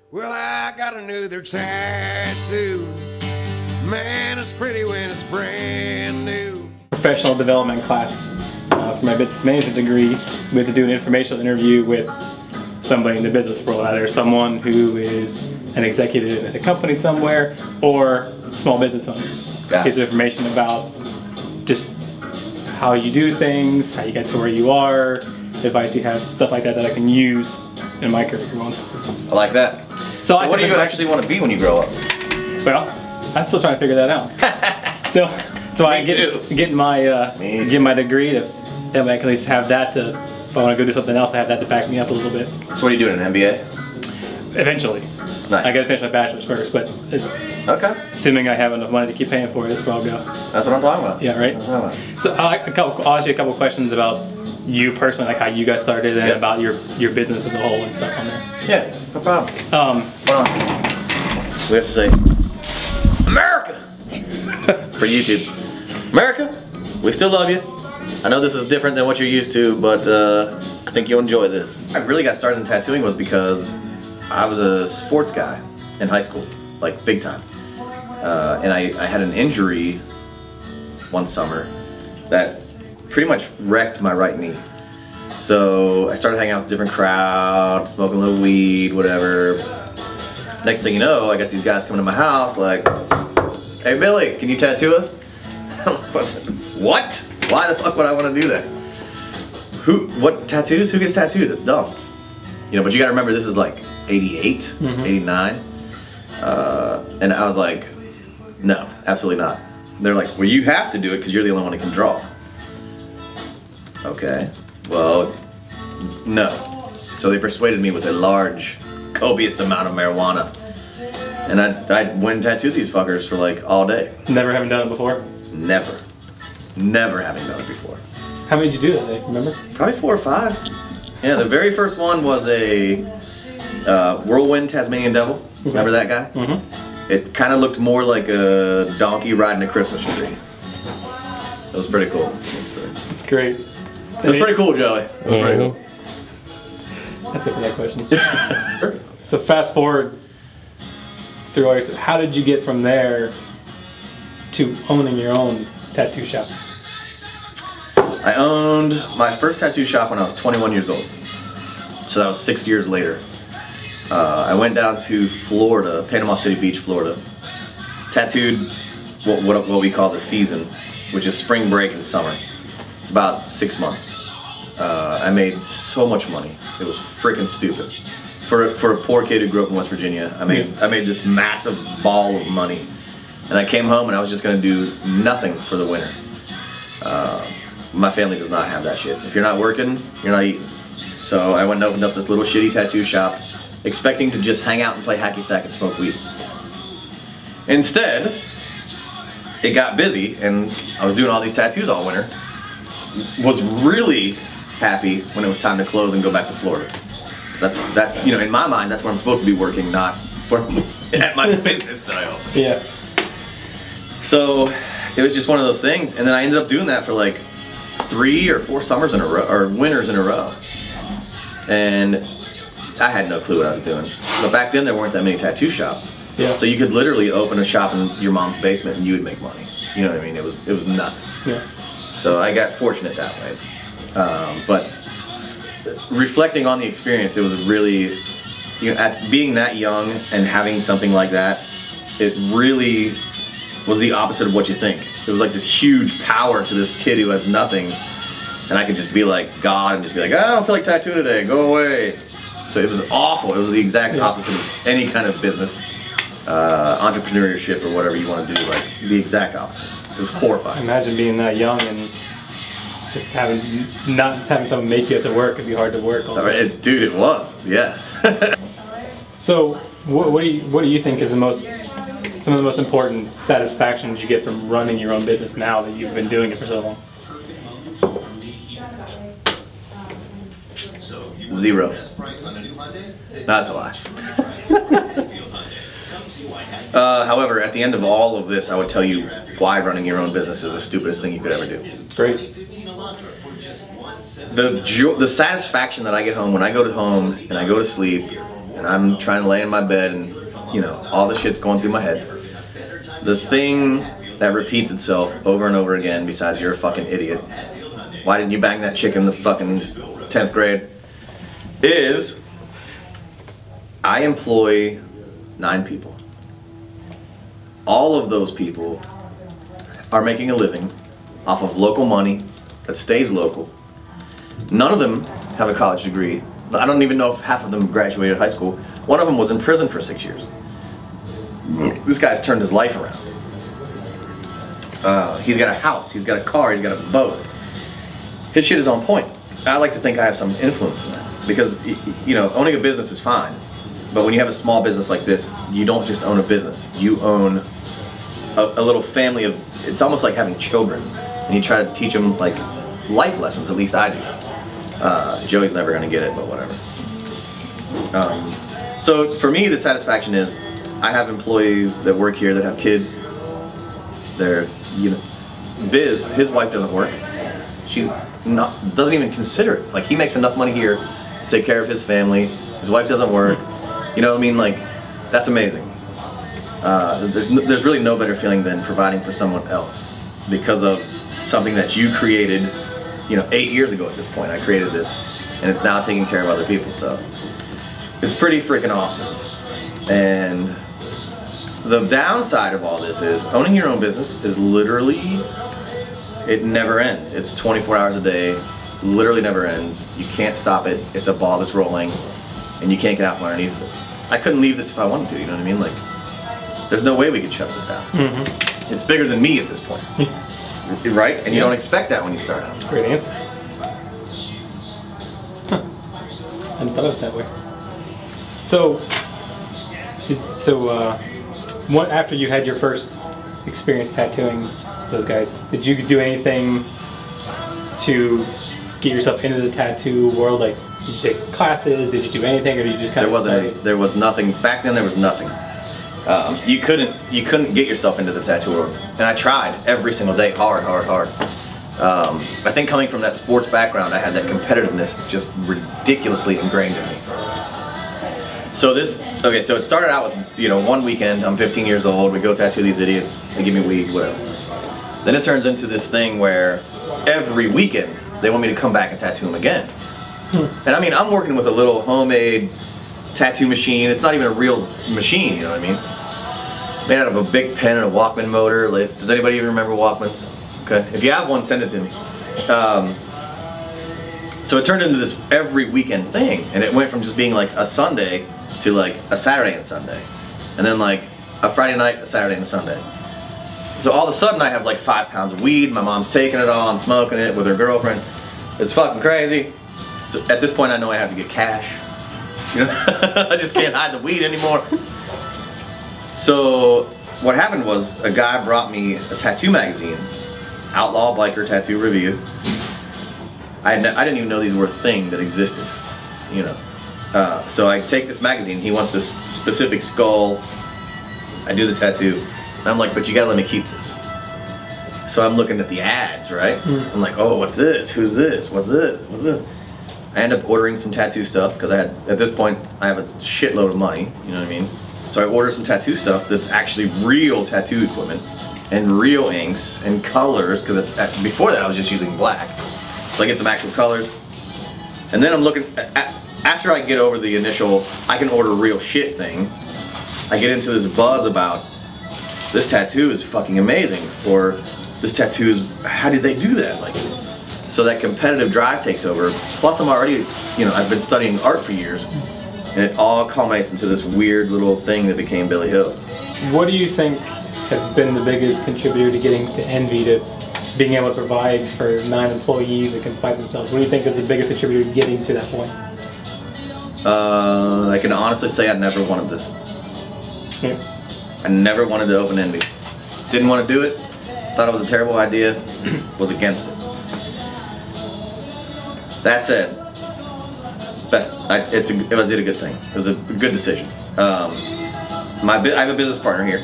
Well, I got another tattoo. Man, it's pretty when it's brand new. Professional development class for my business management degree. We have to do an informational interview with somebody in the business world, either someone who is an executive at a company somewhere or a small business owner. Gives information about just how you do things, how you get to where you are, advice you have, stuff like that that I can use in my career. I like that. So what do you actually want to be when you grow up? Well, I'm still trying to figure that out. so I get my degree to I can at least have that to, if I want to go do something else, I have that to back me up a little bit. So what are you doing, an MBA? Eventually. Nice. I got to finish my bachelor's first, but assuming I have enough money to keep paying for it, that's where I'll go. That's what I'm talking about. Yeah, right? So I'll ask you a couple questions about you personally, like how you got started and about your business as a whole and stuff on there. Yeah, no problem. What else? We have to say, America! For YouTube. America, we still love you. I know this is different than what you're used to, but I think you'll enjoy this. I really got started in tattooing was because I was a sports guy in high school, like big time. And I had an injury one summer that pretty much wrecked my right knee. So I started hanging out with different crowds, smoking a little weed, whatever. Next thing you know, I got these guys coming to my house like, hey Billy, can you tattoo us? What? Why the fuck would I want to do that? What tattoos? Who gets tattooed? That's dumb. You know, but you gotta remember this is like 88, 89. And I was like, no, absolutely not. They're like, well, you have to do it because you're the only one who can draw. Okay, well, no. So they persuaded me with a large, copious amount of marijuana. And I went and tattooed these fuckers for like all day. Never having done it before? Never. Never having done it before. How many did you do that day, remember? Probably 4 or 5. Yeah, the very first one was a Whirlwind Tasmanian Devil. Remember that guy? Mm-hmm. It kind of looked more like a donkey riding a Christmas tree. It was pretty cool. That's great. It was pretty cool, Joey. It was pretty cool. That's it for that question. So fast forward through all your, how did you get from there to owning your own tattoo shop? I owned my first tattoo shop when I was 21 years old. So that was 6 years later. I went down to Florida, Panama City Beach, Florida. Tattooed what we call the season, which is spring break and summer. It's about 6 months. I made so much money. It was freaking stupid. For a poor kid who grew up in West Virginia, I made this massive ball of money. And I came home and I was just gonna do nothing for the winter. My family does not have that shit. If you're not working, you're not eating. So I went and opened up this little shitty tattoo shop, expecting to just hang out and play hacky sack and smoke weed. Instead, it got busy and I was doing all these tattoos all winter. Was really happy when it was time to close and go back to Florida. Because that's you know, in my mind, that's where I'm supposed to be working, not at my business that I own. Yeah. So it was just one of those things, and then I ended up doing that for like 3 or 4 summers in a row, or winters in a row. And I had no clue what I was doing. But back then there weren't that many tattoo shops. Yeah. So you could literally open a shop in your mom's basement and you would make money. You know what I mean? It was nothing. Yeah. So I got fortunate that way. But reflecting on the experience, it was really, you know, at being that young and having something like that, it really was the opposite of what you think. It was like this huge power to this kid who has nothing, and I could just be like God and just be like, I don't feel like tattooing today, go away. So it was awful. It was the exact opposite of any kind of business, entrepreneurship or whatever you want to do, like the exact opposite. It was horrifying. Imagine being that young and just not having someone make you have to work. It'd be hard to work. Dude, it was, yeah. So what do you think is some of the most important satisfactions you get from running your own business now that you've been doing it for so long? 0. That's a lie. However, at the end of all of this, I would tell you why running your own business is the stupidest thing you could ever do. Great. The satisfaction that I get home when I go to home and I go to sleep and I'm trying to lay in my bed and, you know, all the shit's going through my head, the thing that repeats itself over and over again, besides you're a fucking idiot, why didn't you bang that chick in the fucking 10th grade, is I employ 9 people. All of those people are making a living off of local money that stays local. None of them have a college degree. I don't even know if half of them graduated high school. One of them was in prison for 6 years. This guy's turned his life around. He's got a house, he's got a car, he's got a boat. His shit is on point. I like to think I have some influence in that, because, you know, owning a business is fine, but when you have a small business like this, you don't just own a business. You own a little family of, it's almost like having children, and you try to teach them like life lessons. At least I do. Joey's never gonna get it, but whatever. So for me, the satisfaction is I have employees that work here that have kids. They're, you know, Biz, his wife doesn't work. She's not, doesn't even consider it. Like, he makes enough money here to take care of his family. His wife doesn't work. You know what I mean? Like, that's amazing. There's really no better feeling than providing for someone else because of something that you created, you know, 8 years ago at this point. I created this, and it's now taking care of other people, so it's pretty freaking awesome. And the downside of all this is owning your own business is literally, it never ends. It's 24 hours a day, literally never ends. You can't stop it. It's a ball that's rolling, and you can't get out from underneath it. I couldn't leave this if I wanted to, you know what I mean? Like, there's no way we could shut this down. Mm-hmm. It's bigger than me at this point. Right? And you don't expect that when you start out. Great answer. Huh. I hadn't thought of it that way. So, after you had your first experience tattooing those guys, did you do anything to get yourself into the tattoo world? Like, did you take classes? Did you do anything, or did you just kind of? There was nothing back then. There was nothing. You couldn't get yourself into the tattoo world, and I tried every single day, hard. I think coming from that sports background, I had that competitiveness just ridiculously ingrained in me. So so it started out with, you know, one weekend, I'm 15 years old, we go tattoo these idiots, they give me weed, whatever. Then it turns into this thing where every weekend they want me to come back and tattoo them again. And I mean, I'm working with a little homemade tattoo machine. It's not even a real machine, you know what I mean? Made out of a big pen and a Walkman motor. Like, does anybody even remember Walkmans? Okay, if you have one, send it to me. So it turned into this every weekend thing, and it went from just being like a Sunday to like a Saturday and Sunday, and then like a Friday night, a Saturday and a Sunday. So all of a sudden I have like 5 pounds of weed. My mom's taking it all and smoking it with her girlfriend. It's fucking crazy. So at this point I know I have to get cash. You know? I just can't hide the weed anymore. So what happened was a guy brought me a tattoo magazine, Outlaw Biker Tattoo Review. I didn't even know these were a thing that existed, you know. So I take this magazine, he wants this specific skull, I do the tattoo, and I'm like, but you gotta let me keep this. So I'm looking at the ads, right? I'm like, oh, what's this? Who's this? What's this? What's this? I end up ordering some tattoo stuff, because at this point, I have a shitload of money, you know what I mean? So I order some tattoo stuff that's actually real tattoo equipment, and real inks, and colors, because before that I was just using black. So I get some actual colors, and then I'm looking, after I get over the initial, I can order real shit thing, I get into this buzz about, this tattoo is fucking amazing, or this tattoo is, how did they do that? Like, so that competitive drive takes over, plus I'm already, you know, I've been studying art for years, and it all culminates into this weird little thing that became Billy Hill. What do you think has been the biggest contributor to getting to Envy, to being able to provide for 9 employees that can fight themselves? What do you think is the biggest contributor to getting to that point? I can honestly say I never wanted this. Yeah. I never wanted to open Envy. Didn't want to do it. Thought it was a terrible idea. Was against it. That said, I did a good thing. It was a good decision. I have a business partner here.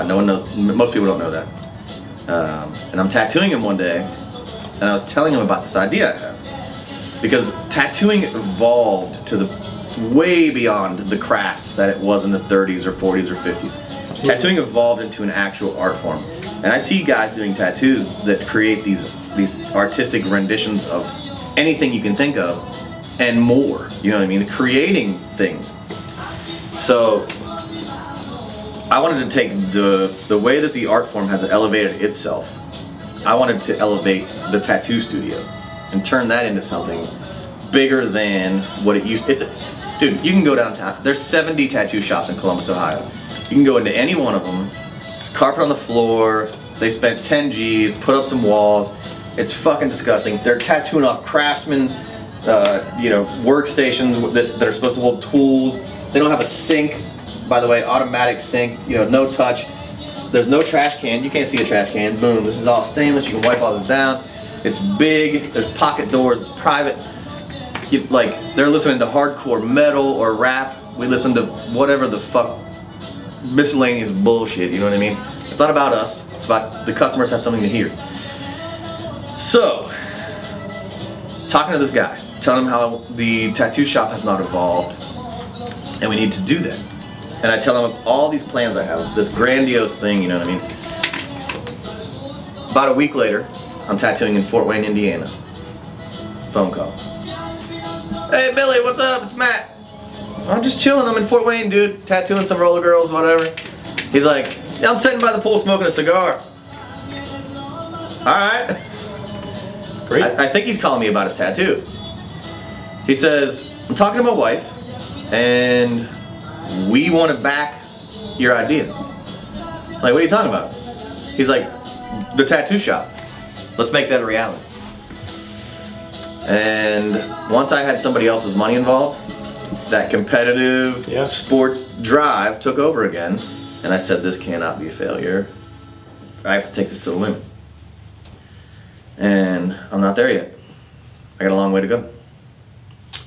No one knows. Most people don't know that. And I'm tattooing him one day, and I was telling him about this idea I have. Because tattooing evolved to the way beyond the craft that it was in the 30s or 40s or 50s. Absolutely. Tattooing evolved into an actual art form. And I see guys doing tattoos that create these artistic renditions of anything you can think of and more. You know what I mean? Creating things. So I wanted to take the way that the art form has elevated itself. I wanted to elevate the tattoo studio and turn that into something bigger than what it used. Dude, you can go downtown. There's 70 tattoo shops in Columbus, Ohio. You can go into any one of them. Carpet on the floor. They spent 10 G's, put up some walls. It's fucking disgusting. They're tattooing off Craftsman, you know, workstations that are supposed to hold tools. They don't have a sink, by the way, automatic sink. You know, no touch. There's no trash can. You can't see a trash can. Boom. This is all stainless. You can wipe all this down. It's big. There's pocket doors. It's private. Like, they're listening to hardcore metal or rap. We listen to whatever the fuck miscellaneous bullshit, you know what I mean? It's not about us. It's about the customers have something to hear. So, talking to this guy, telling him how the tattoo shop has not evolved, and we need to do that. And I tell him all these plans I have, this grandiose thing, you know what I mean? About a week later, I'm tattooing in Fort Wayne, Indiana. Phone call. Hey Billy, what's up? It's Matt. I'm just chilling. I'm in Fort Wayne, dude. Tattooing some roller girls, whatever. He's like, yeah, I'm sitting by the pool smoking a cigar. Alright. Great. I think he's calling me about his tattoo. He says, I'm talking to my wife, and we want to back your idea. Like, what are you talking about? He's like, the tattoo shop. Let's make that a reality. And once I had somebody else's money involved, that competitive sports drive took over again, and I said, this cannot be a failure. I have to take this to the limit. And I'm not there yet. I got a long way to go.